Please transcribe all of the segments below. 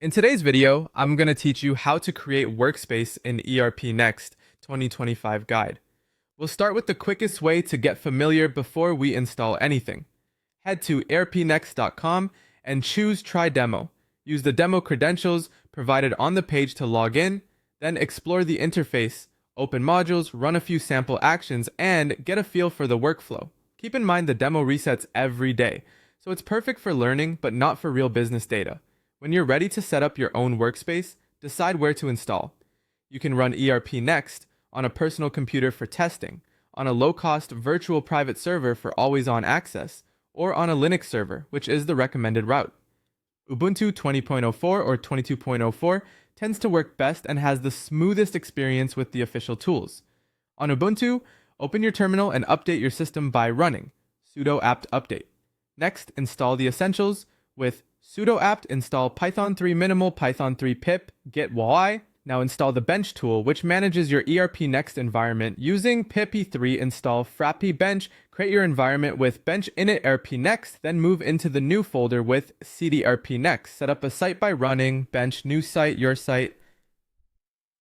In today's video, I'm going to teach you how to create Workspace in ERPNext 2025 guide. We'll start with the quickest way to get familiar before we install anything. Head to ERPNext.com and choose Try Demo. Use the demo credentials provided on the page to log in, then explore the interface, open modules, run a few sample actions, and get a feel for the workflow. Keep in mind the demo resets every day, so it's perfect for learning but not for real business data. When you're ready to set up your own workspace, decide where to install. You can run ERPNext on a personal computer for testing, on a low-cost virtual private server for always-on access, or on a Linux server, which is the recommended route. Ubuntu 20.04 or 22.04 tends to work best and has the smoothest experience with the official tools. On Ubuntu, open your terminal and update your system by running sudo apt update. Next, install the essentials with sudo apt install python 3 minimal, python 3 pip, git y. Now install the bench tool, which manages your ERPNext environment using pip e3 install frappy bench. Create your environment with bench init ERPNext, then move into the new folder with cd ERPNext. Set up a site by running bench new site, your site,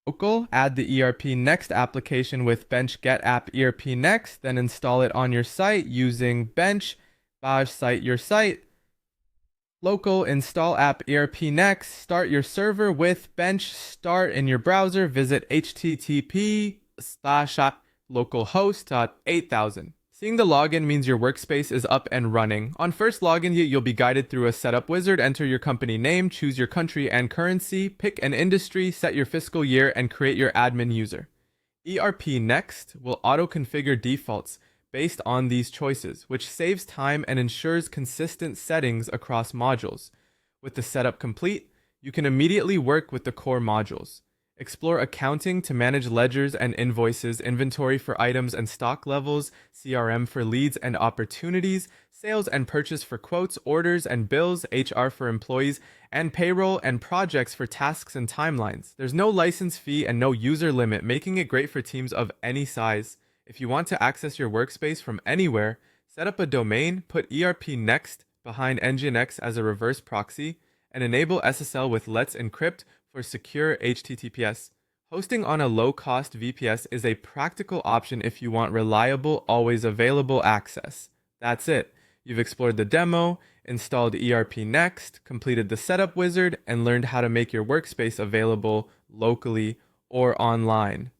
local. Add the ERPNext application with bench get app ERPNext, then install it on your site using bench bash site your site. Local install app ERPNext. Start your server with bench start in your browser. Visit http://localhost.8000. Seeing the login means your workspace is up and running. On first login, you'll be guided through a setup wizard. Enter your company name, choose your country and currency, pick an industry, set your fiscal year, and create your admin user. ERPNext will auto-configure defaults based on these choices, which saves time and ensures consistent settings across modules. With the setup complete, you can immediately work with the core modules. Explore accounting to manage ledgers and invoices, inventory for items and stock levels, CRM for leads and opportunities, sales and purchase for quotes, orders and bills, HR for employees, and payroll and projects for tasks and timelines. There's no license fee and no user limit, making it great for teams of any size. If you want to access your workspace from anywhere, set up a domain, put ERPNext behind Nginx as a reverse proxy, and enable SSL with Let's Encrypt for secure HTTPS. Hosting on a low-cost VPS is a practical option if you want reliable, always available access. That's it. You've explored the demo, installed ERPNext, completed the setup wizard, and learned how to make your workspace available locally or online.